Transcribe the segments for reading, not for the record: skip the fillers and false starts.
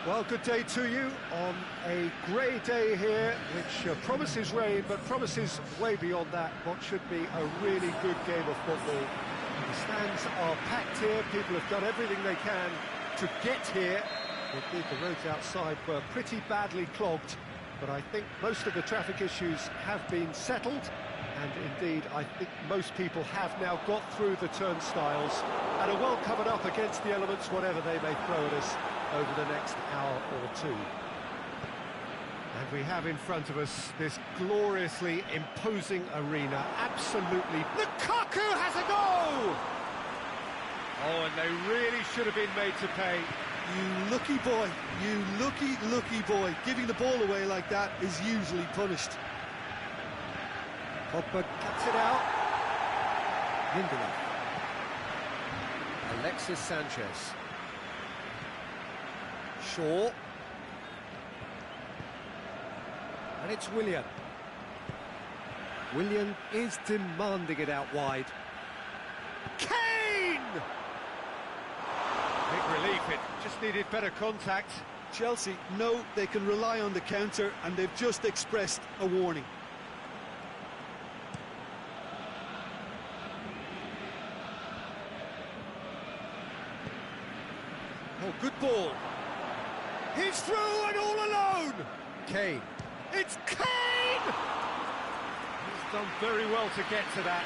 Well, good day to you on a grey day here, which promises rain, but promises way beyond that what should be a really good game of football. The stands are packed here, people have done everything they can to get here. Indeed, the roads outside were pretty badly clogged, but I think most of the traffic issues have been settled, and indeed, I think most people have now got through the turnstiles and are well covered up against the elements, whatever they may throw at us over the next hour or two. And we have in front of us this gloriously imposing arena, absolutely... Lukaku has a goal! Oh, and they really should have been made to pay. You lucky boy, you lucky boy. Giving the ball away like that is usually punished. Pogba cuts it out. Lindelof. Alexis Sanchez. Shaw. And it's Willian. Willian is demanding it out wide. Kane! Big relief, it just needed better contact. Chelsea know they can rely on the counter, and they've just expressed a warning. Oh, good ball. He's through and all alone! Kane. It's Kane! He's done very well to get to that.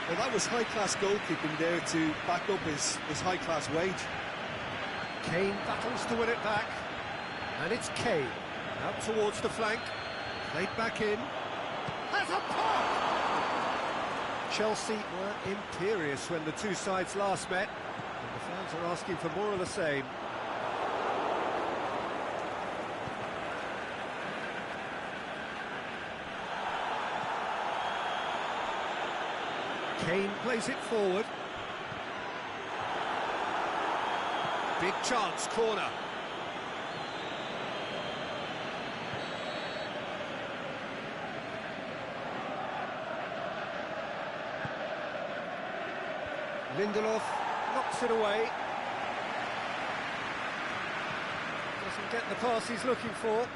Well, that was high-class goalkeeping there to back up his high-class wage. Kane battles to win it back. And it's Kane. Out towards the flank. Played back in. Has a pop! Chelsea were imperious when the two sides last met. And the fans are asking for more of the same. Kane plays it forward. Big chance, corner. Lindelof knocks it away. Doesn't get the pass he's looking for.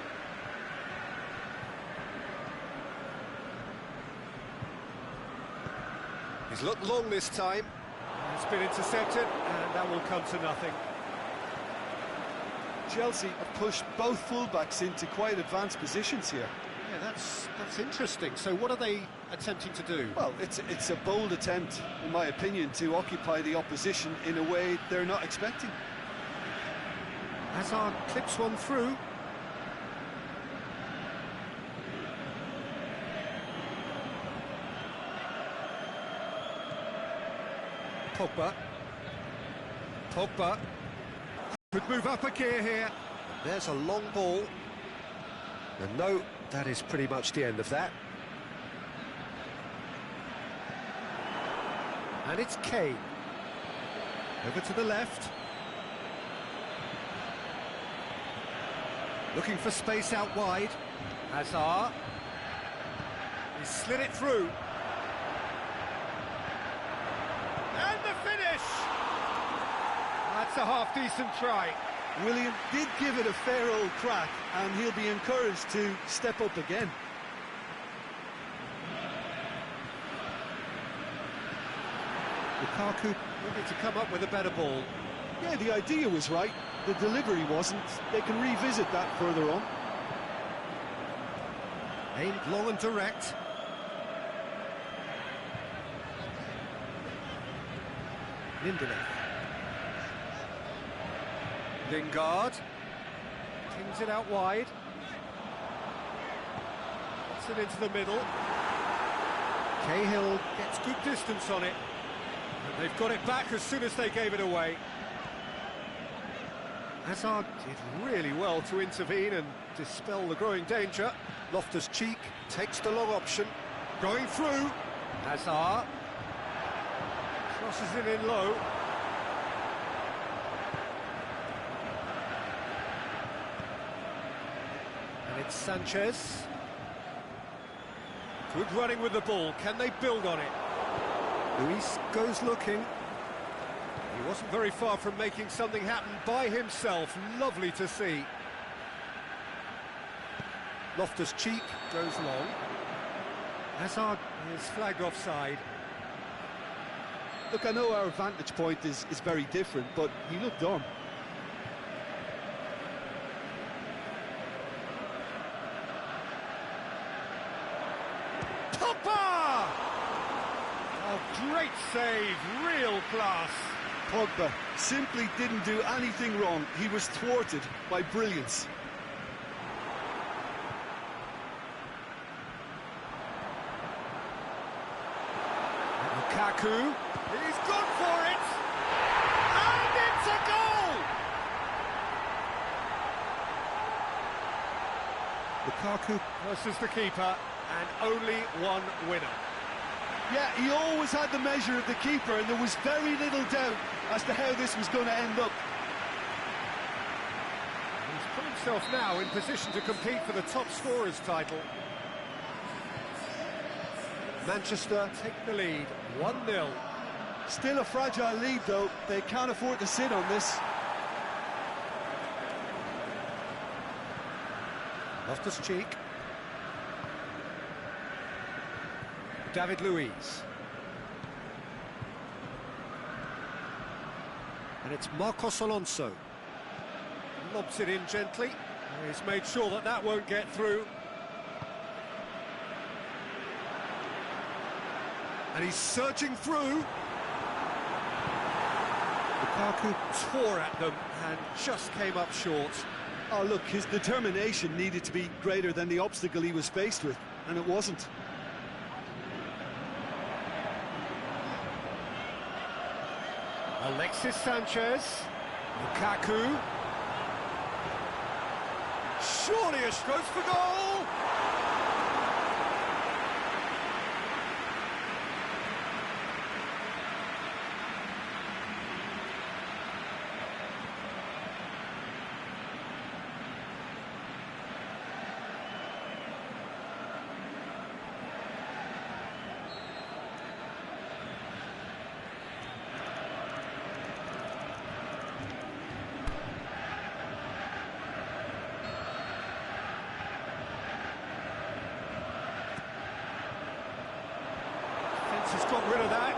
He's looked long this time. It's been intercepted, and that will come to nothing. Chelsea have pushed both fullbacks into quite advanced positions here. Yeah, that's interesting. So what are they attempting to do? Well, it's a bold attempt, in my opinion, to occupy the opposition in a way they're not expecting. Hazard clips one through. Pogba could move up a gear here. There's a long ball. And no, that is pretty much the end of that. And it's Kane. Over to the left. Looking for space out wide. Hazard. He slid it through. And the finish! That's a half-decent try. Willian did give it a fair old crack, and he'll be encouraged to step up again. Lukaku wanted to come up with a better ball. Yeah, the idea was right, the delivery wasn't. They can revisit that further on. Aimed long and direct. Lindelof. Lingard. Kings it out wide. Puts it into the middle. Cahill gets good distance on it. And they've got it back as soon as they gave it away. Hazard did really well to intervene and dispel the growing danger. Loftus-Cheek takes the long option. Going through. Hazard. Crosses it in low. And it's Sanchez. Good running with the ball. Can they build on it? Luis goes looking. He wasn't very far from making something happen by himself. Lovely to see. Loftus-Cheek goes long. Hazard is flagged offside. Look, I know our vantage point is very different, but he looked on. Pogba! Oh, great save, real class. Pogba simply didn't do anything wrong. He was thwarted by brilliance. Lukaku, he's gone for it, and it's a goal! Lukaku versus the keeper, and only one winner. Yeah, he always had the measure of the keeper, and there was very little doubt as to how this was going to end up. He's put himself now in position to compete for the top scorers title. Manchester take the lead, 1-0. Still a fragile lead, though. They can't afford to sit on this. Loftus-Cheek. David Luiz. And it's Marcos Alonso. Lobs it in gently. He's made sure that that won't get through. And he's surging through. Lukaku tore at them and just came up short. Oh, look, his determination needed to be greater than the obstacle he was faced with, and it wasn't. Alexis Sanchez. Lukaku. Surely a stroke for goal! Has got rid of that.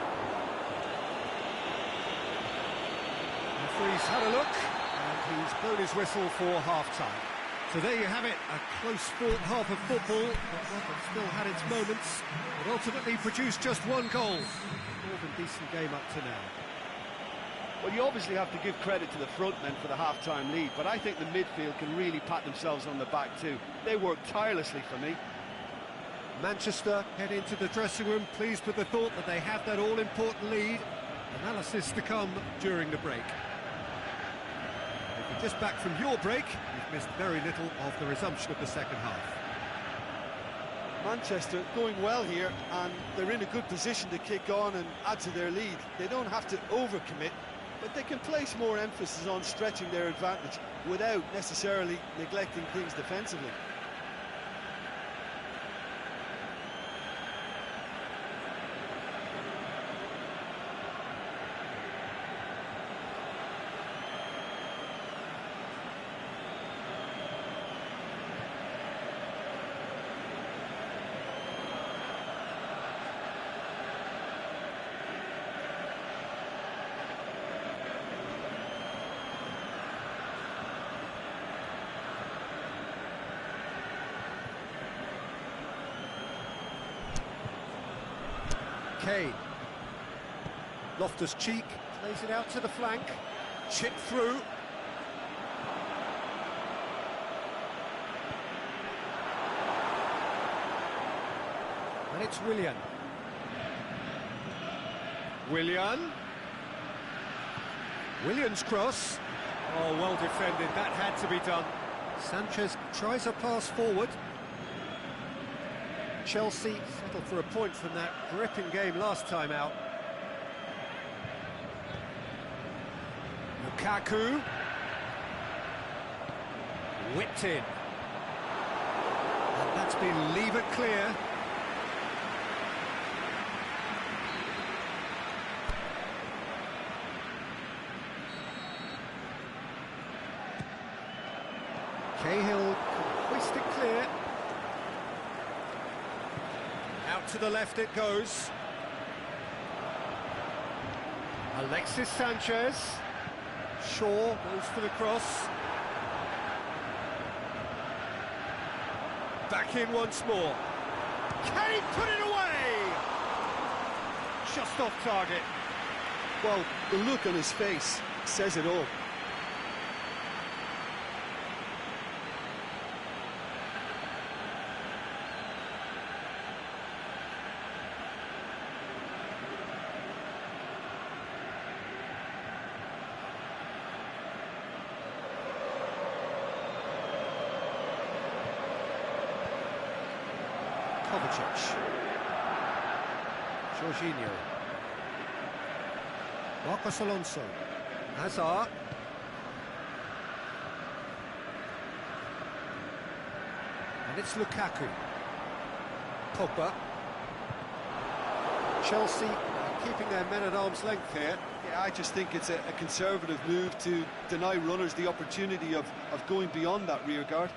Referee's had a look, and he's blown his whistle for half-time. So there you have it, a close-fought half of football, but one that still had its moments, but ultimately produced just one goal. More than decent game up to now. Well, you obviously have to give credit to the front men for the half-time lead, but I think the midfield can really pat themselves on the back too. They worked tirelessly for me. Manchester head into the dressing room pleased with the thought that they have that all-important lead. Analysis to come during the break. If you're just back from your break, you've missed very little of the resumption of the second half. Manchester going well here, and they're in a good position to kick on and add to their lead. They don't have to overcommit, but they can place more emphasis on stretching their advantage without necessarily neglecting things defensively. Kane. Loftus-Cheek plays it out to the flank. Chip through. And it's Willian. Willian's cross. Oh, well defended. That had to be done. Sanchez tries a pass forward. Chelsea settled for a point from that gripping game last time out. Lukaku. Whipped in. And that's been levered clear. Cahill can hoist it clear. Out to the left it goes. Alexis Sanchez. Shaw goes for the cross. Back in once more. Can he put it away? Just off target. Well, the look on his face says it all. Kovacic. Jorginho. Marcos Alonso. Hazard. And it's Lukaku. Pogba. Chelsea keeping their men at arm's length here. Yeah, I just think it's a conservative move to deny runners the opportunity of going beyond that rear guard.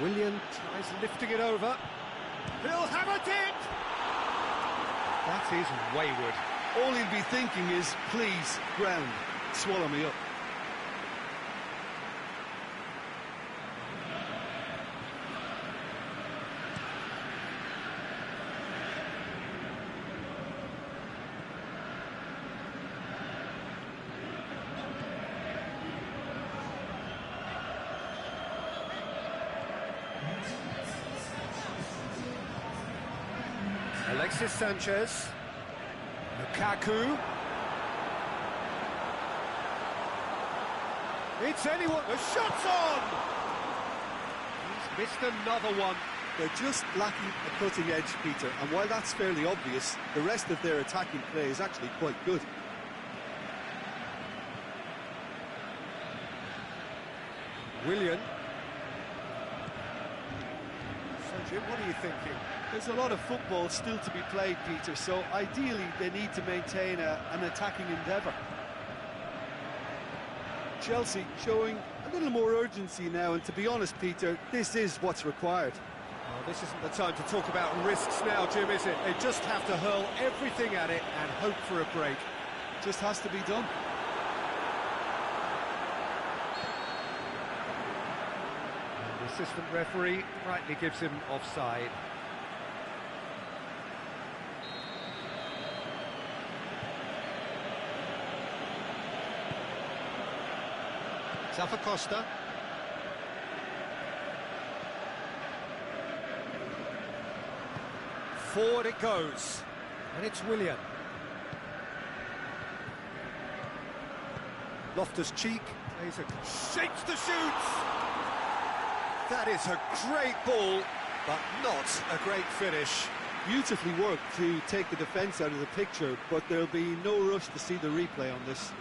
Willian tries lifting it over. He'll hammer it! That is wayward. All he'll be thinking is, please, ground, swallow me up. Alexis Sanchez. Lukaku. It's anyone. The shot's on! He's missed another one. They're just lacking a cutting edge, Peter, and while that's fairly obvious, the rest of their attacking play is actually quite good. Willian. So, Jim, what are you thinking? There's a lot of football still to be played, Peter, so ideally they need to maintain an attacking endeavour. Chelsea showing a little more urgency now, and to be honest, Peter, this is what's required. Well, this isn't the time to talk about risks now, Jim, is it? They just have to hurl everything at it and hope for a break. Just has to be done. And the assistant referee rightly gives him offside. Costa. Forward it goes, and it's Willian. Loftus-Cheek plays shapes the shoots. That is a great ball, but not a great finish. Beautifully worked to take the defence out of the picture, but there'll be no rush to see the replay on this.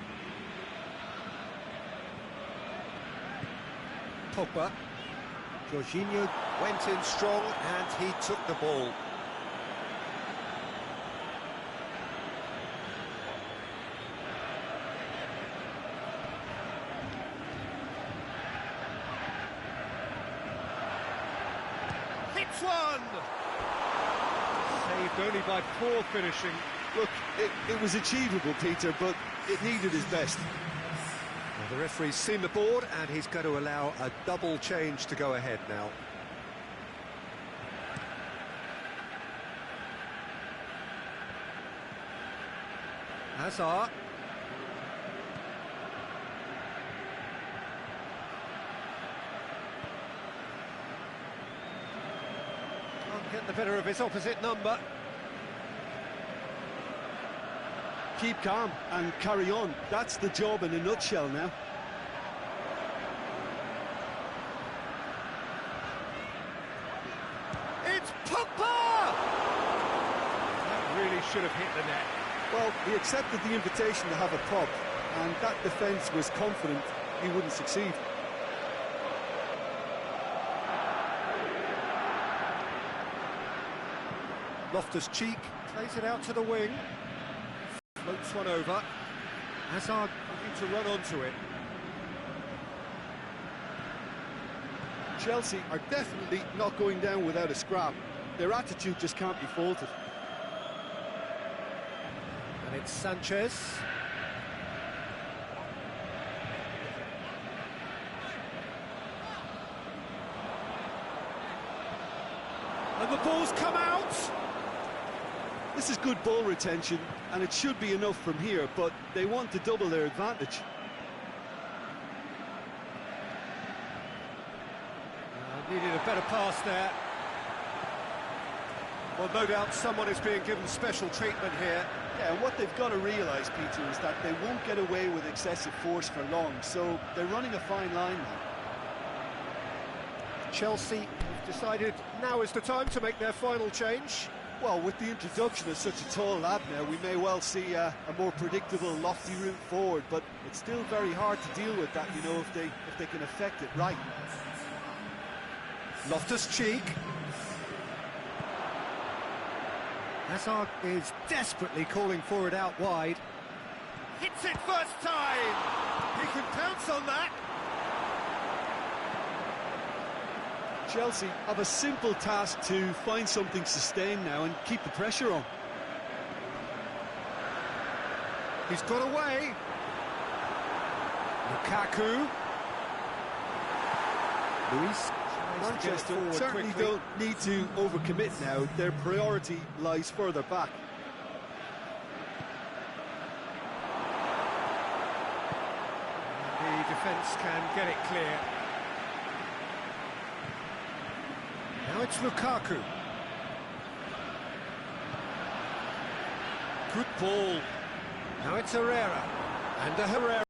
Pogba. Jorginho went in strong and he took the ball. Hits one! Saved only by poor finishing. Look, it was achievable, Peter, but it needed his best. Well, the referee's seen the board and he's going to allow a double change to go ahead now. Hazard. Can't get the better of his opposite number. Keep calm and carry on. That's the job in a nutshell now. It's Pogba! That really should have hit the net. Well, he accepted the invitation to have a pop, and that defence was confident he wouldn't succeed. Loftus-Cheek plays it out to the wing. Floats one over. Hazard looking to run onto it. Chelsea are definitely not going down without a scrap. Their attitude just can't be faulted. And it's Sanchez. And the ball's come out. This is good ball retention, and it should be enough from here, but they want to double their advantage. Needed a better pass there. Well, no doubt someone is being given special treatment here. Yeah, and what they've got to realise, Peter, is that they won't get away with excessive force for long, so they're running a fine line now. Chelsea have decided now is the time to make their final change. Well, with the introduction of such a tall lad now, we may well see a more predictable, lofty route forward, but it's still very hard to deal with that, you know, if they can affect it right. Loftus-Cheek. Hazard is desperately calling for it out wide. Hits it first time! He can pounce on that! Chelsea have a simple task to find something sustained now and keep the pressure on. He's got away. Lukaku. Luis. Manchester certainly don't need to overcommit now. Their priority lies further back. The defence can get it clear. Now it's Lukaku. Good ball. Now it's Herrera. And a Herrera.